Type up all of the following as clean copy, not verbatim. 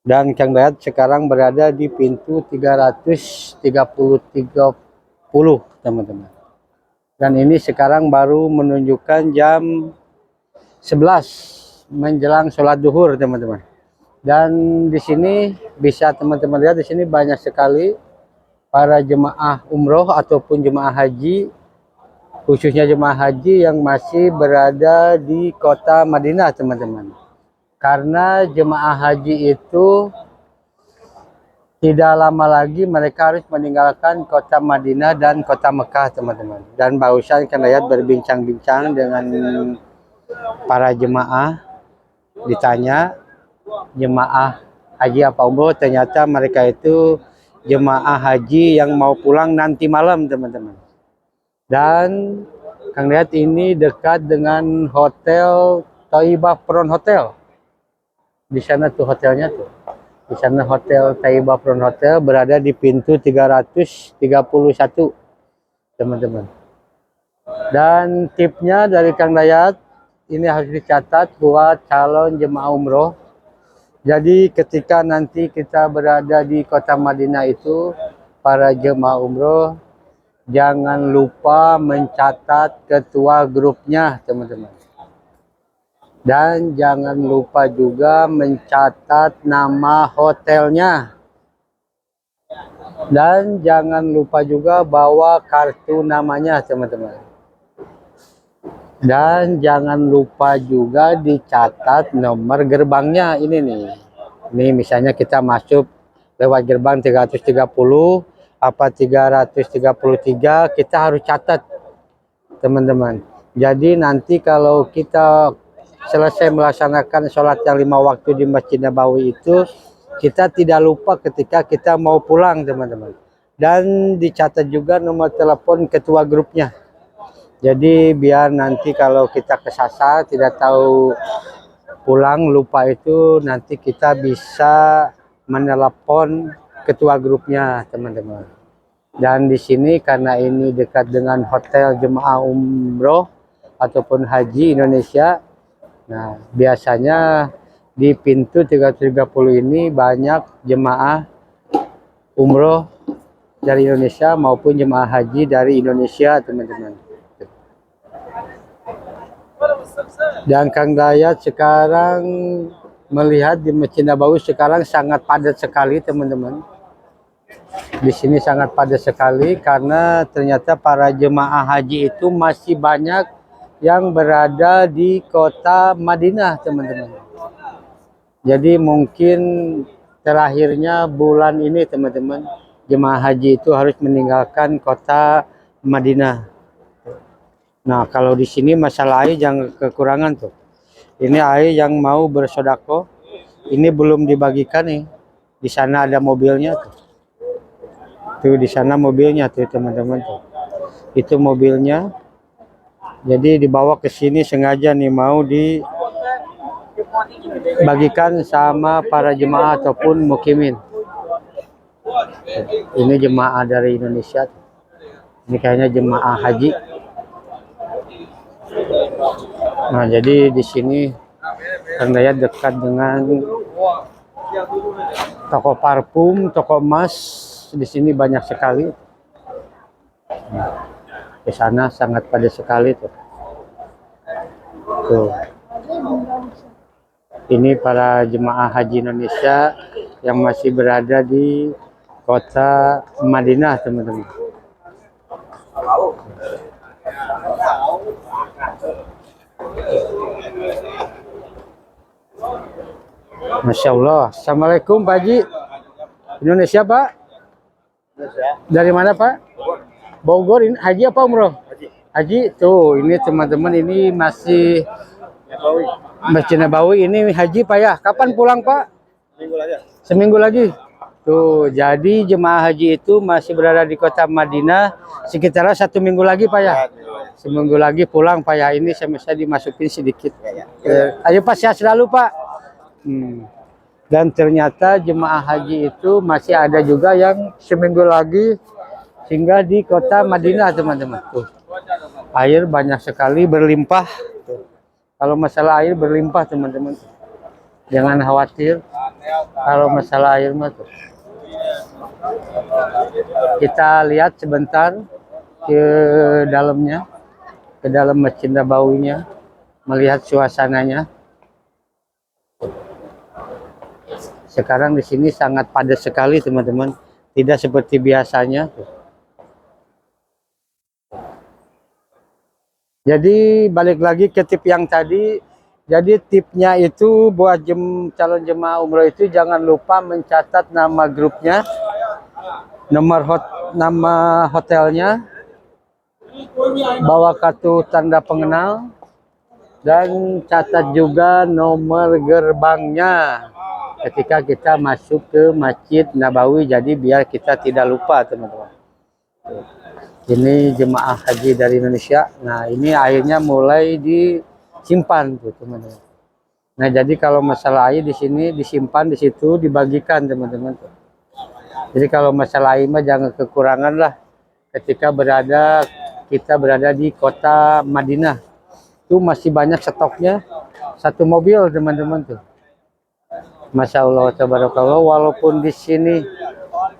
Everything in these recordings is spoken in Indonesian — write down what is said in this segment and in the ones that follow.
Dan Kang Dayat sekarang berada di pintu 330 teman-teman. Dan ini sekarang baru menunjukkan jam 11 menjelang sholat duhur teman-teman. Dan di sini bisa teman-teman lihat, di sini banyak sekali para jemaah umroh ataupun jemaah haji, khususnya jemaah haji yang masih berada di kota Madinah teman-teman. Karena jemaah haji itu tidak lama lagi mereka harus meninggalkan kota Madinah dan kota Mekah teman-teman. Dan barusan Kang Dayat berbincang-bincang dengan para jemaah, ditanya jemaah haji apa umroh, ternyata mereka itu jemaah haji yang mau pulang nanti malam teman-teman. Dan Kang Dayat ini dekat dengan hotel Thaibah Front Hotel. Di sana tuh hotelnya tuh. Di sana hotel Thaibah Front Hotel berada di pintu 331 teman-teman. Dan tipnya dari Kang Dayat ini harus dicatat buat calon jemaah umroh. Jadi ketika nanti kita berada di kota Madinah itu, para jemaah umroh jangan lupa mencatat ketua grupnya teman-teman. Dan jangan lupa juga mencatat nama hotelnya. Dan jangan lupa juga bawa kartu namanya teman-teman. Dan jangan lupa juga dicatat nomor gerbangnya ini nih. Ini misalnya kita masuk lewat gerbang 330 apa 333, kita harus catat teman-teman. Jadi nanti kalau kita selesai melaksanakan sholat yang 5 waktu di Masjid Nabawi itu, kita tidak lupa ketika kita mau pulang teman-teman. Dan dicatat juga nomor telepon ketua grupnya. Jadi biar nanti kalau kita kesasar tidak tahu pulang lupa itu, nanti kita bisa menelepon ketua grupnya teman-teman. Dan di sini karena ini dekat dengan hotel jemaah umroh ataupun haji Indonesia, nah biasanya di pintu 330 ini banyak jemaah umroh dari Indonesia maupun jemaah haji dari Indonesia teman-teman. Dan Kang Dayat sekarang melihat di Masjid Nabawi sekarang sangat padat sekali teman-teman. Di sini sangat padat sekali karena ternyata para jemaah haji itu masih banyak yang berada di kota Madinah teman-teman. Jadi mungkin terakhirnya bulan ini teman-teman, jemaah haji itu harus meninggalkan kota Madinah. Nah kalau di sini masalah air jangan kekurangan tuh. Ini air yang mau bersodako, ini belum dibagikan nih. Di sana ada mobilnya tuh. Tuh di sana mobilnya tuh teman-teman tuh. Itu mobilnya. Jadi dibawa ke sini sengaja nih mau dibagikan sama para jemaah ataupun mukimin. Ini jemaah dari Indonesia. Ini kayaknya jemaah haji. Nah, jadi di sini Kang Dayat dekat dengan toko parfum, toko emas. Di sini banyak sekali. Nah, di sana sangat padat sekali tuh. Tuh. Ini para jemaah haji Indonesia yang masih berada di kota Madinah, teman-teman. Masya Allah. Assalamualaikum Pak Haji. Indonesia Pak? Indonesia. Dari mana Pak? Bogor. Ini haji apa umroh? Haji. Haji. Tuh ini teman-teman, ini masih Masjid Nabawi ini haji Pak ya. Kapan pulang Pak? Seminggu lagi. Seminggu lagi. Tuh jadi jemaah haji itu masih berada di kota Madinah sekitar 1 minggu lagi Pak ya. Seminggu lagi pulang Pak ya. Ini saya dimasukin sedikit. Ayo Pak, sehat selalu Pak. Dan ternyata jemaah haji itu masih ada juga yang seminggu lagi singgah di kota Madinah teman-teman. Tuh air banyak sekali berlimpah. Tuh. Kalau masalah air berlimpah teman-teman, jangan khawatir. Kalau masalah air mah tuh. Kita lihat sebentar ke dalamnya, ke dalam Masjid Nabawinya, melihat suasananya. Sekarang di sini sangat padat sekali teman-teman, tidak seperti biasanya. Jadi balik lagi ke tip yang tadi. Jadi tipnya itu buat calon jemaah umroh itu jangan lupa mencatat nama grupnya, nama hotelnya, bawa kartu tanda pengenal, dan catat juga nomor gerbangnya ketika kita masuk ke Masjid Nabawi. Jadi biar kita tidak lupa teman-teman. Ini jemaah haji dari Indonesia. Nah, ini airnya mulai disimpan tuh, teman-teman. Nah, jadi kalau masalah air di sini disimpan di situ, dibagikan, teman-teman. Jadi kalau masalah air mah jangan kekurangan lah. Ketika kita berada di kota Madinah, itu masih banyak stoknya. Satu mobil, teman-teman tuh. Masya Allah, tabarakallah. Walaupun di sini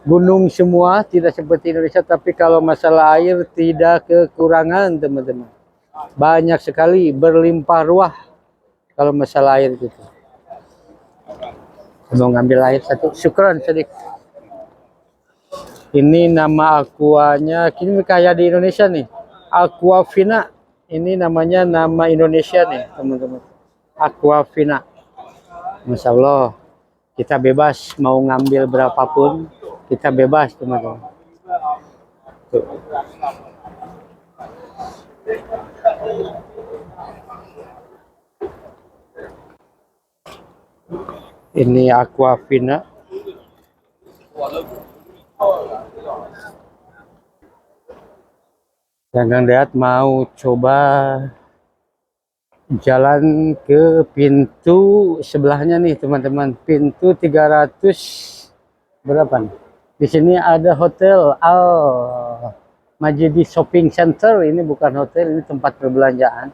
gunung semua, tidak seperti Indonesia, tapi kalau masalah air tidak kekurangan teman-teman, banyak sekali, berlimpah ruah kalau masalah air gitu. Mau ngambil air satu, syukran sedikit. Ini nama aquanya, kini kayak di Indonesia nih, Aquafina. Ini namanya nama Indonesia nih teman-teman, Aquafina. Masya Allah, kita bebas mau ngambil berapapun, kita bebas teman-teman. Ini Aquafina. Jangan lihat mau coba jalan ke pintu sebelahnya nih teman-teman, pintu 300 berapa nih? Di sini ada hotel Al Majidi Shopping Center. Ini bukan hotel, ini tempat perbelanjaan.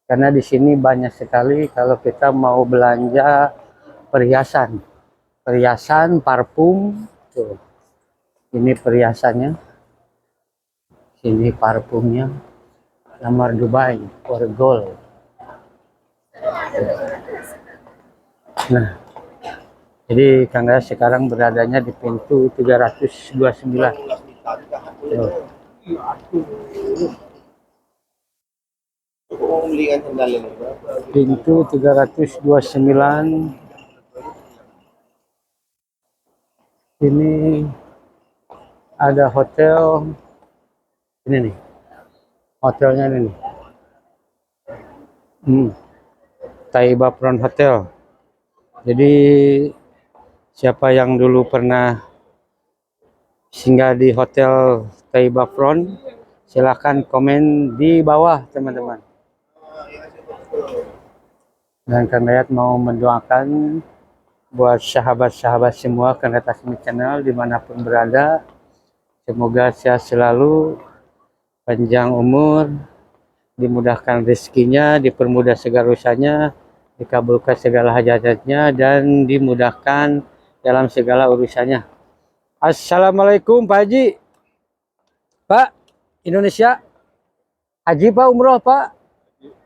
Karena di sini banyak sekali kalau kita mau belanja perhiasan, parfum. Tuh. Ini perhiasannya, sini parfumnya, Lamar Dubai for gold. Nah, jadi Kang Gas sekarang beradanya di pintu 329. Tuh. Pintu 329. Ini ada hotel. Ini nih. Hotelnya ini nih. Taiba Front Hotel. Jadi siapa yang dulu pernah singgah di Hotel Taiba Front, silahkan komen di bawah teman-teman. Dan Kang Dayat mau mendoakan buat sahabat-sahabat semua Kang Dayat Asmi Channel dimanapun berada, semoga sehat selalu, panjang umur, dimudahkan rezekinya, dipermudah segala urusannya, dikabulkan segala hajatnya, dan dimudahkan dalam segala urusannya. Assalamualaikum Pak Haji. Pak, Indonesia haji Pak, umroh Pak?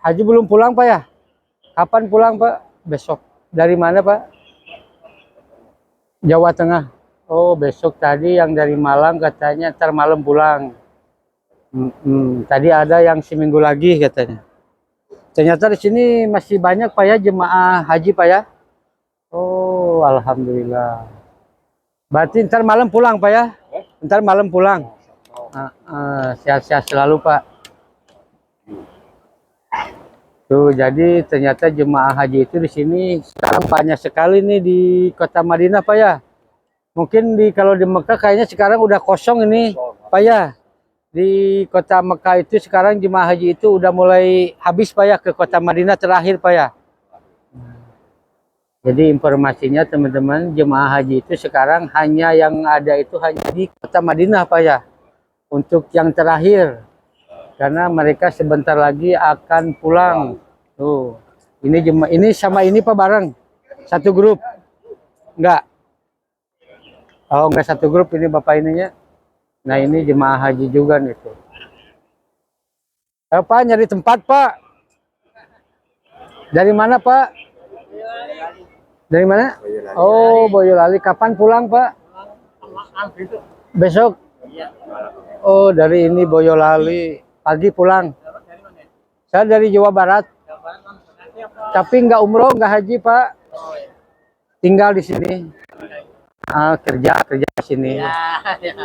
Haji belum pulang Pak ya? Kapan pulang Pak? Besok. Dari mana Pak? Jawa Tengah. Oh, besok. Tadi yang dari Malang katanya ntar malam pulang. Tadi ada yang seminggu lagi katanya. Ternyata di sini masih banyak Pak ya jemaah haji Pak ya. Oh, alhamdulillah. Berarti ntar malam pulang Pak ya? Ntar malam pulang. Sehat-sehat selalu Pak. Tuh, jadi ternyata jemaah haji itu di sini sekarang banyak sekali nih di kota Madinah Pak ya. Mungkin kalau di Mekah kayaknya sekarang udah kosong ini Pak ya. Di kota Mekah itu sekarang jemaah haji itu udah mulai habis Pak ya, ke kota Madinah terakhir Pak ya. Jadi informasinya teman-teman, jemaah haji itu sekarang hanya yang ada itu hanya di kota Madinah Pak ya, untuk yang terakhir, karena mereka sebentar lagi akan pulang. Tuh, ini sama ini Pak bareng, satu grup. Enggak. Oh, enggak satu grup ini Bapak ininya. Nah, ini jemaah haji juga nih tuh. Pak, nyari tempat, Pak. Dari mana, Pak? Dari mana? Oh, Boyolali. Kapan pulang, Pak? Besok. Oh, dari ini Boyolali. Pagi pulang. Saya dari Jawa Barat. Tapi nggak umroh, nggak haji, Pak. Tinggal di sini. Kerja di sini.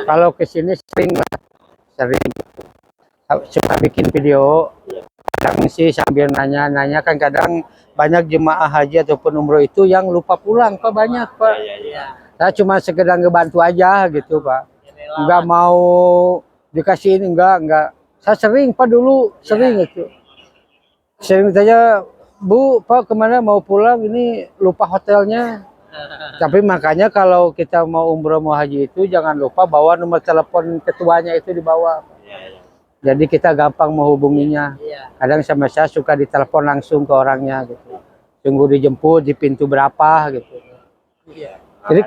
Kalau ke sini sering lah. Sering. Suka bikin video. Kadang sih sambil nanya-nanya, kan kadang banyak jemaah haji ataupun umroh itu yang lupa pulang, Pak, banyak, Pak. Saya cuma sekedar ngebantu aja gitu, Pak. Nggak mau dikasihin, enggak. Saya sering, Pak, dulu sering itu. Sering tanya, Bu, Pak, kemana mau pulang, ini lupa hotelnya. Tapi makanya kalau kita mau umroh mau haji itu jangan lupa bawa nomor telepon ketuanya itu dibawa. Jadi kita gampang menghubunginya. Kadang sama saya suka ditelepon langsung ke orangnya gitu. Tunggu dijemput di pintu berapa gitu. Jadi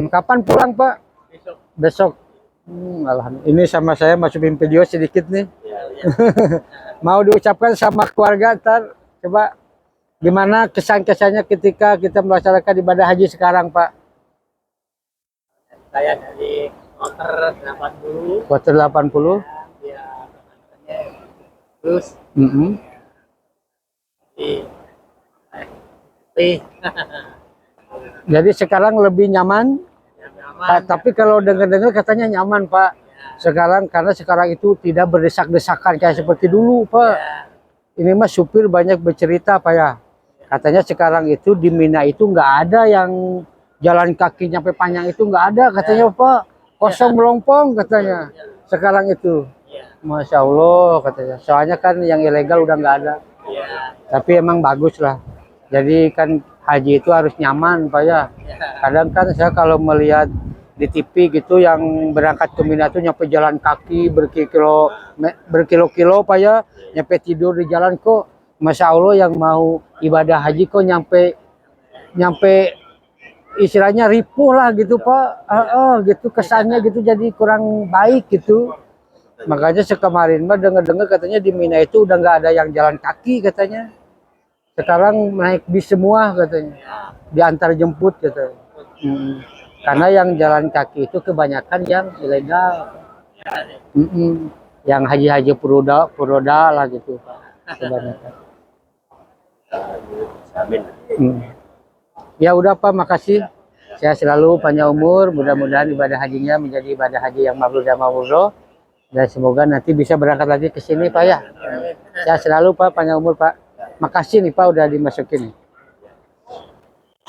kapan pulang, Pak? Besok. Alhamdulillah. Ini sama saya masukin video sedikit nih. Mau diucapkan sama keluarga ntar. Coba gimana kesan-kesannya ketika kita melaksanakan ibadah haji sekarang, Pak? Saya dari kloter 80. Kloter 80. Terus Jadi sekarang lebih nyaman, nyaman. tapi kalau dengar-dengar katanya nyaman, Pak. Sekarang karena sekarang itu tidak berdesak-desakan kayak seperti dulu, Pak. Ini mah supir banyak bercerita, Pak ya. Katanya sekarang itu di Mina itu nggak ada yang jalan kaki nyampe panjang itu nggak ada katanya, Pak. Kosong melompong katanya. Sekarang itu. Masya Allah katanya. Soalnya kan yang ilegal udah nggak ada. Tapi emang bagus lah. Jadi kan haji itu harus nyaman, Pak ya. Kadang kan saya kalau melihat di TV gitu yang berangkat ke Mina itu nyampe jalan kaki berkilo-kilo, Pak ya. Nyampe tidur di jalan kok. Masya Allah yang mau ibadah haji kok nyampe istilahnya ripuh lah gitu, Pak. Gitu kesannya gitu jadi kurang baik gitu. Makanya sekemarin mah dengar-dengar katanya di Mina itu udah nggak ada yang jalan kaki katanya. Sekarang naik bis semua katanya. Diantar jemput katanya. Karena yang jalan kaki itu kebanyakan yang ilegal. Yang haji-haji puroda lah gitu, Pak. Kebanyakan. Ya udah, Pak, makasih. Saya selalu panjang umur, mudah-mudahan ibadah hajinya menjadi ibadah haji yang mabrur dan mabrur. Dan semoga nanti bisa berangkat lagi ke sini, Pak ya. Saya selalu, Pak, panjang umur, Pak. Makasih nih, Pak, udah dimasukin.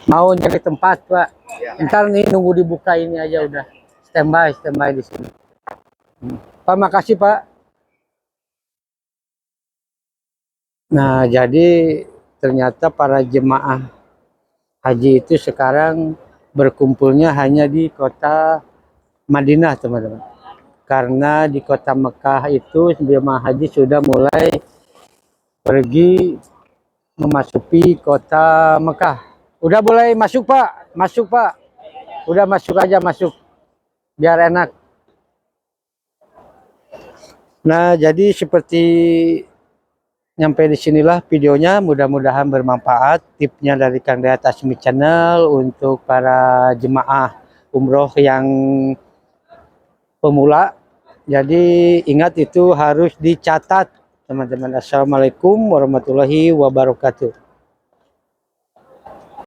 Mau nyari tempat, Pak. Ntar nih nunggu dibuka ini aja udah. Standby di sini. Pak, makasih, Pak. Nah, jadi ternyata para jemaah haji itu sekarang berkumpulnya hanya di kota Madinah, teman-teman. Karena di kota Mekah itu jemaah haji sudah mulai pergi memasuki kota Mekah. Udah boleh masuk, Pak. Masuk, Pak. Udah masuk aja, masuk. Biar enak. Nah, jadi seperti nyampe di sinilah videonya. Mudah-mudahan bermanfaat. Tipsnya dari Kang Dea Tasmi Channel untuk para jemaah umroh yang pemula. Jadi ingat itu harus dicatat, teman-teman. Assalamualaikum warahmatullahi wabarakatuh.